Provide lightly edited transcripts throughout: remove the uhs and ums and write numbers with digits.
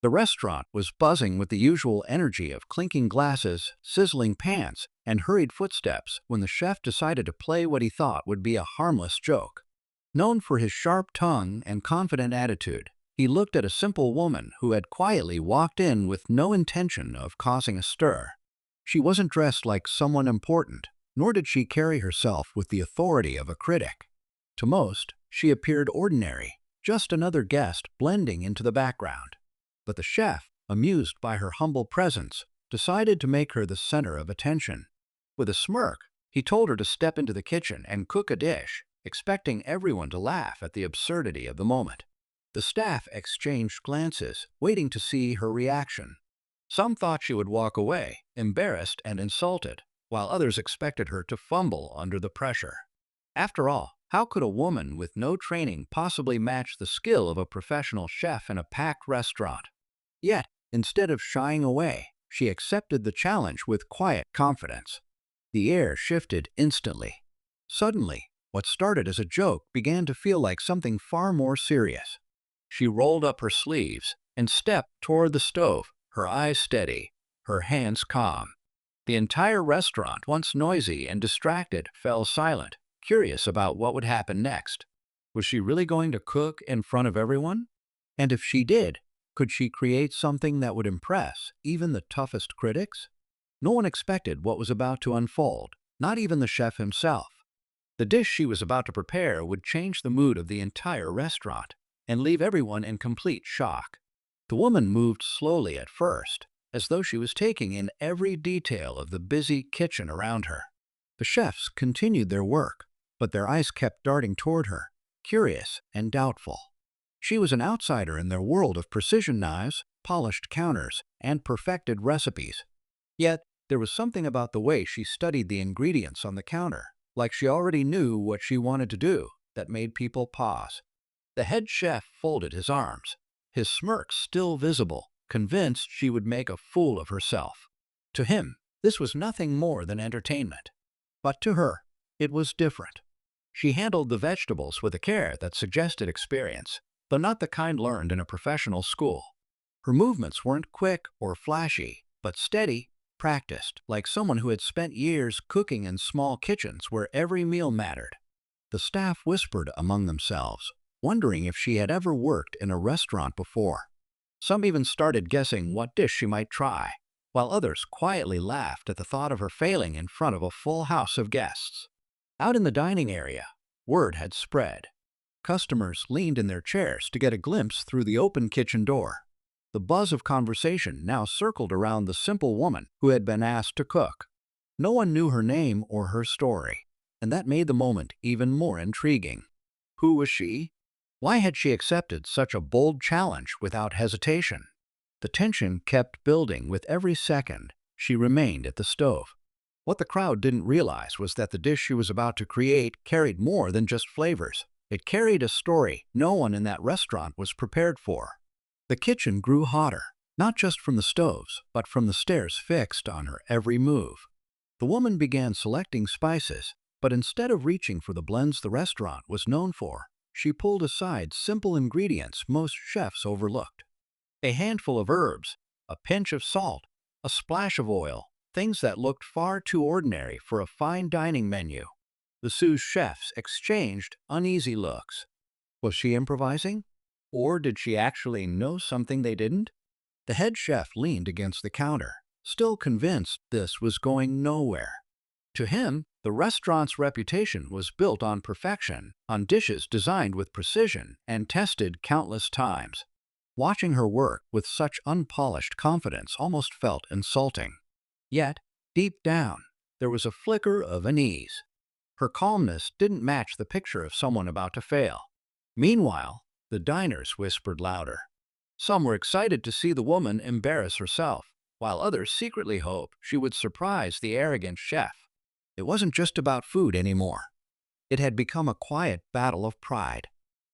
The restaurant was buzzing with the usual energy of clinking glasses, sizzling pans, and hurried footsteps when the chef decided to play what he thought would be a harmless joke. Known for his sharp tongue and confident attitude, he looked at a simple woman who had quietly walked in with no intention of causing a stir. She wasn't dressed like someone important, nor did she carry herself with the authority of a critic. To most, she appeared ordinary, just another guest blending into the background. But the chef, amused by her humble presence, decided to make her the center of attention. With a smirk, he told her to step into the kitchen and cook a dish, expecting everyone to laugh at the absurdity of the moment. The staff exchanged glances, waiting to see her reaction. Some thought she would walk away, embarrassed and insulted, while others expected her to fumble under the pressure. After all, how could a woman with no training possibly match the skill of a professional chef in a packed restaurant? Yet, instead of shying away, she accepted the challenge with quiet confidence. The air shifted instantly. Suddenly, what started as a joke began to feel like something far more serious. She rolled up her sleeves and stepped toward the stove, her eyes steady, her hands calm. The entire restaurant, once noisy and distracted, fell silent, curious about what would happen next. Was she really going to cook in front of everyone? And if she did, could she create something that would impress even the toughest critics? No one expected what was about to unfold, not even the chef himself. The dish she was about to prepare would change the mood of the entire restaurant and leave everyone in complete shock. The woman moved slowly at first, as though she was taking in every detail of the busy kitchen around her. The chefs continued their work, but their eyes kept darting toward her, curious and doubtful. She was an outsider in their world of precision knives, polished counters, and perfected recipes. Yet, there was something about the way she studied the ingredients on the counter, like she already knew what she wanted to do, that made people pause. The head chef folded his arms, his smirk still visible, convinced she would make a fool of herself. To him, this was nothing more than entertainment. But to her, it was different. She handled the vegetables with a care that suggested experience, though not the kind learned in a professional school. Her movements weren't quick or flashy, but steady, practiced, like someone who had spent years cooking in small kitchens where every meal mattered. The staff whispered among themselves, wondering if she had ever worked in a restaurant before. Some even started guessing what dish she might try, while others quietly laughed at the thought of her failing in front of a full house of guests. Out in the dining area, word had spread. Customers leaned in their chairs to get a glimpse through the open kitchen door. The buzz of conversation now circled around the simple woman who had been asked to cook. No one knew her name or her story, and that made the moment even more intriguing. Who was she? Why had she accepted such a bold challenge without hesitation? The tension kept building with every second she remained at the stove. What the crowd didn't realize was that the dish she was about to create carried more than just flavors. It carried a story no one in that restaurant was prepared for. The kitchen grew hotter, not just from the stoves, but from the stares fixed on her every move. The woman began selecting spices, but instead of reaching for the blends the restaurant was known for, she pulled aside simple ingredients most chefs overlooked. A handful of herbs, a pinch of salt, a splash of oil, things that looked far too ordinary for a fine dining menu. The sous chefs exchanged uneasy looks. Was she improvising? Or did she actually know something they didn't? The head chef leaned against the counter, still convinced this was going nowhere. To him, the restaurant's reputation was built on perfection, on dishes designed with precision and tested countless times. Watching her work with such unpolished confidence almost felt insulting. Yet, deep down, there was a flicker of unease. Her calmness didn't match the picture of someone about to fail. Meanwhile, the diners whispered louder. Some were excited to see the woman embarrass herself, while others secretly hoped she would surprise the arrogant chef. It wasn't just about food anymore. It had become a quiet battle of pride.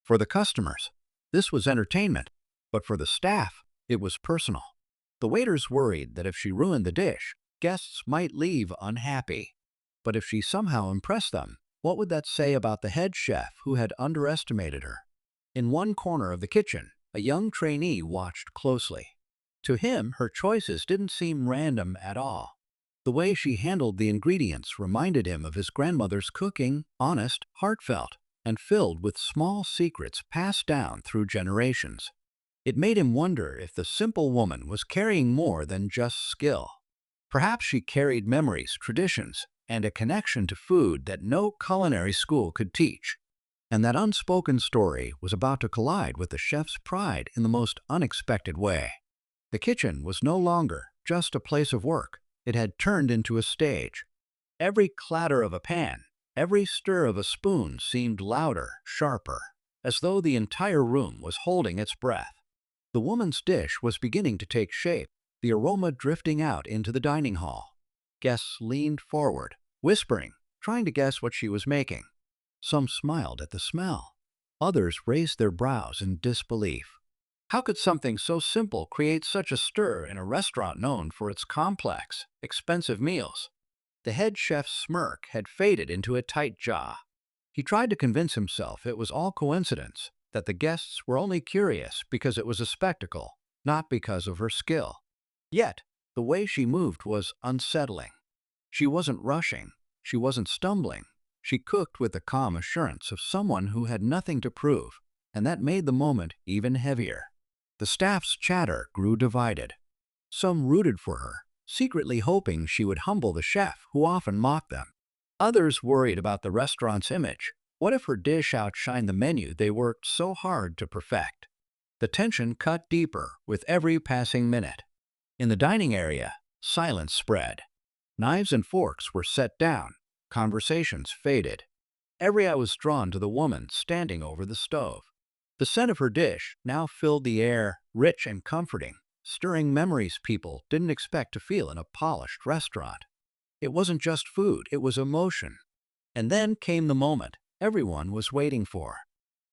For the customers, this was entertainment, but for the staff, it was personal. The waiters worried that if she ruined the dish, guests might leave unhappy. But if she somehow impressed them, what would that say about the head chef who had underestimated her? In one corner of the kitchen, a young trainee watched closely. To him, her choices didn't seem random at all. The way she handled the ingredients reminded him of his grandmother's cooking, honest, heartfelt, and filled with small secrets passed down through generations. It made him wonder if the simple woman was carrying more than just skill. Perhaps she carried memories, traditions, and a connection to food that no culinary school could teach. And that unspoken story was about to collide with the chef's pride in the most unexpected way. The kitchen was no longer just a place of work. It had turned into a stage. Every clatter of a pan, every stir of a spoon seemed louder, sharper, as though the entire room was holding its breath. The woman's dish was beginning to take shape, the aroma drifting out into the dining hall. Guests leaned forward, whispering, trying to guess what she was making. Some smiled at the smell. Others raised their brows in disbelief. How could something so simple create such a stir in a restaurant known for its complex, expensive meals? The head chef's smirk had faded into a tight jaw. He tried to convince himself it was all coincidence, that the guests were only curious because it was a spectacle, not because of her skill. Yet, the way she moved was unsettling. She wasn't rushing. She wasn't stumbling. She cooked with the calm assurance of someone who had nothing to prove, and that made the moment even heavier. The staff's chatter grew divided. Some rooted for her, secretly hoping she would humble the chef who often mocked them. Others worried about the restaurant's image. What if her dish outshined the menu they worked so hard to perfect? The tension cut deeper with every passing minute. In the dining area, silence spread. Knives and forks were set down. Conversations faded. Every eye was drawn to the woman standing over the stove. The scent of her dish now filled the air, rich and comforting, stirring memories people didn't expect to feel in a polished restaurant. It wasn't just food, it was emotion. And then came the moment everyone was waiting for.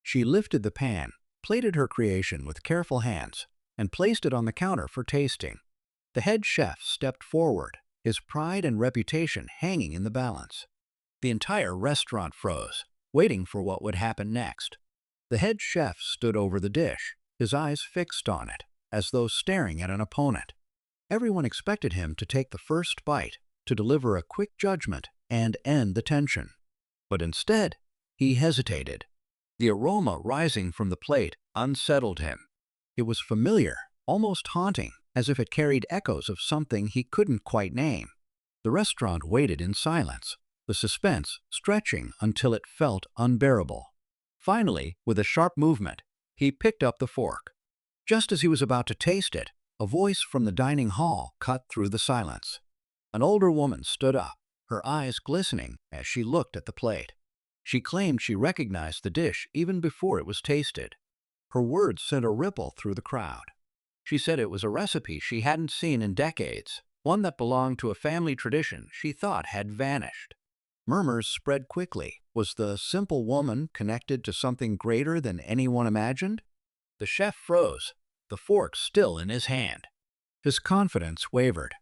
She lifted the pan, plated her creation with careful hands, and placed it on the counter for tasting. The head chef stepped forward, his pride and reputation hanging in the balance. The entire restaurant froze, waiting for what would happen next. The head chef stood over the dish, his eyes fixed on it, as though staring at an opponent. Everyone expected him to take the first bite, to deliver a quick judgment and end the tension. But instead, he hesitated. The aroma rising from the plate unsettled him. It was familiar, almost haunting, as if it carried echoes of something he couldn't quite name. The restaurant waited in silence, the suspense stretching until it felt unbearable. Finally, with a sharp movement, he picked up the fork. Just as he was about to taste it, a voice from the dining hall cut through the silence. An older woman stood up, her eyes glistening as she looked at the plate. She claimed she recognized the dish even before it was tasted. Her words sent a ripple through the crowd. She said it was a recipe she hadn't seen in decades, one that belonged to a family tradition she thought had vanished. Murmurs spread quickly. Was the simple woman connected to something greater than anyone imagined? The chef froze, the fork still in his hand. His confidence wavered.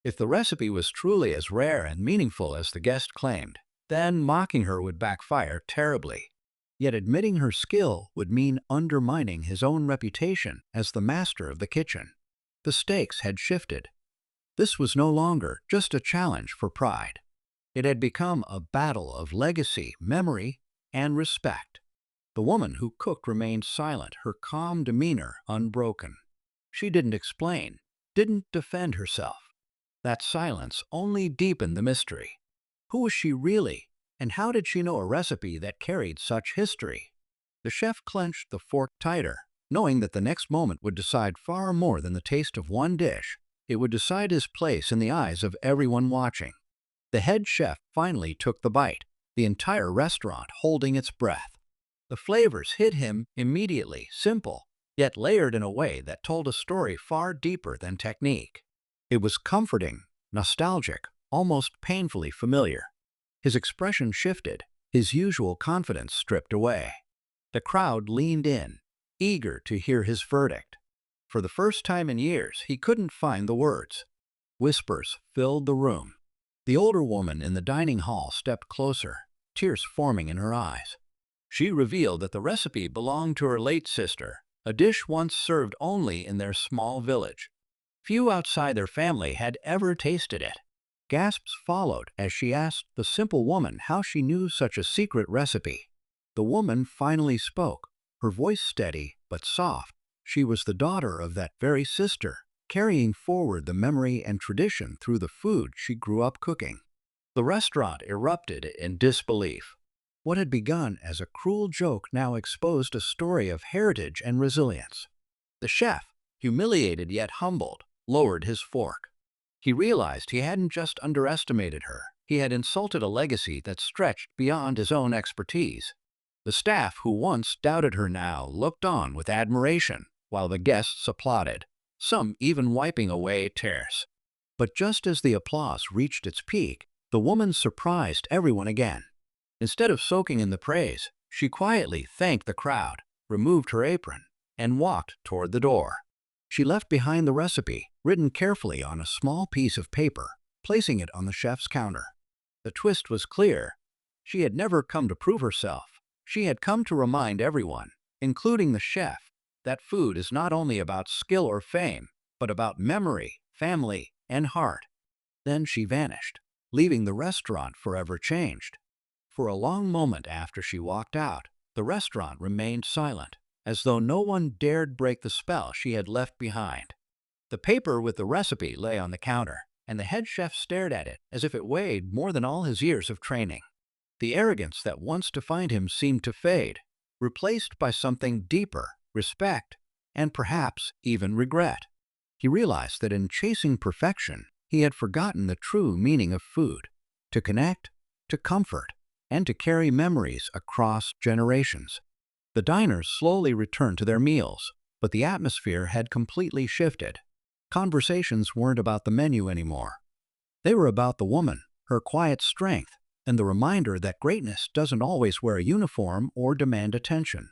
If the recipe was truly as rare and meaningful as the guest claimed, then mocking her would backfire terribly. Yet admitting her skill would mean undermining his own reputation as the master of the kitchen. The stakes had shifted. This was no longer just a challenge for pride. It had become a battle of legacy, memory, and respect. The woman who cooked remained silent, her calm demeanor unbroken. She didn't explain, didn't defend herself. That silence only deepened the mystery. Who was she really, and how did she know a recipe that carried such history? The chef clenched the fork tighter, knowing that the next moment would decide far more than the taste of one dish. It would decide his place in the eyes of everyone watching. The head chef finally took the bite, the entire restaurant holding its breath. The flavors hit him immediately, simple, yet layered in a way that told a story far deeper than technique. It was comforting, nostalgic, almost painfully familiar. His expression shifted, his usual confidence stripped away. The crowd leaned in, eager to hear his verdict. For the first time in years, he couldn't find the words. Whispers filled the room. The older woman in the dining hall stepped closer, tears forming in her eyes. She revealed that the recipe belonged to her late sister, a dish once served only in their small village. Few outside their family had ever tasted it. Gasps followed as she asked the simple woman how she knew such a secret recipe. The woman finally spoke, her voice steady but soft. She was the daughter of that very sister, carrying forward the memory and tradition through the food she grew up cooking. The restaurant erupted in disbelief. What had begun as a cruel joke now exposed a story of heritage and resilience. The chef, humiliated yet humbled, lowered his fork. He realized he hadn't just underestimated her, he had insulted a legacy that stretched beyond his own expertise. The staff who once doubted her now looked on with admiration, while the guests applauded, some even wiping away tears. But just as the applause reached its peak, the woman surprised everyone again. Instead of soaking in the praise, she quietly thanked the crowd, removed her apron, and walked toward the door. She left behind the recipe, written carefully on a small piece of paper, placing it on the chef's counter. The twist was clear. She had never come to prove herself. She had come to remind everyone, including the chef, that food is not only about skill or fame, but about memory, family, and heart. Then she vanished, leaving the restaurant forever changed. For a long moment after she walked out, the restaurant remained silent, as though no one dared break the spell she had left behind. The paper with the recipe lay on the counter, and the head chef stared at it as if it weighed more than all his years of training. The arrogance that once defined him seemed to fade, replaced by something deeper, respect, and perhaps even regret. He realized that in chasing perfection, he had forgotten the true meaning of food: to connect, to comfort, and to carry memories across generations. The diners slowly returned to their meals, but the atmosphere had completely shifted. Conversations weren't about the menu anymore. They were about the woman, her quiet strength, and the reminder that greatness doesn't always wear a uniform or demand attention.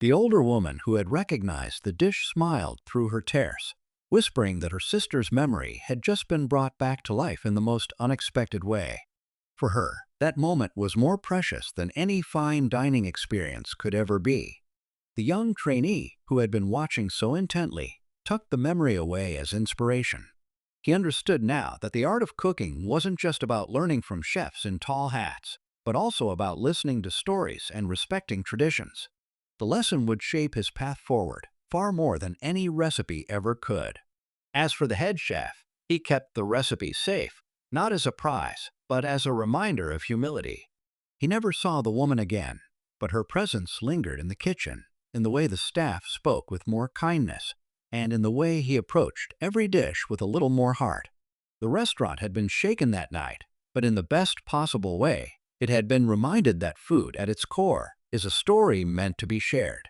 The older woman who had recognized the dish smiled through her tears, whispering that her sister's memory had just been brought back to life in the most unexpected way. For her, that moment was more precious than any fine dining experience could ever be. The young trainee, who had been watching so intently, tucked the memory away as inspiration. He understood now that the art of cooking wasn't just about learning from chefs in tall hats, but also about listening to stories and respecting traditions. The lesson would shape his path forward far more than any recipe ever could. As for the head chef, he kept the recipe safe, not as a prize, but as a reminder of humility. He never saw the woman again, but her presence lingered in the kitchen, in the way the staff spoke with more kindness, and in the way he approached every dish with a little more heart. The restaurant had been shaken that night, but in the best possible way. It had been reminded that food, at its core, is a story meant to be shared.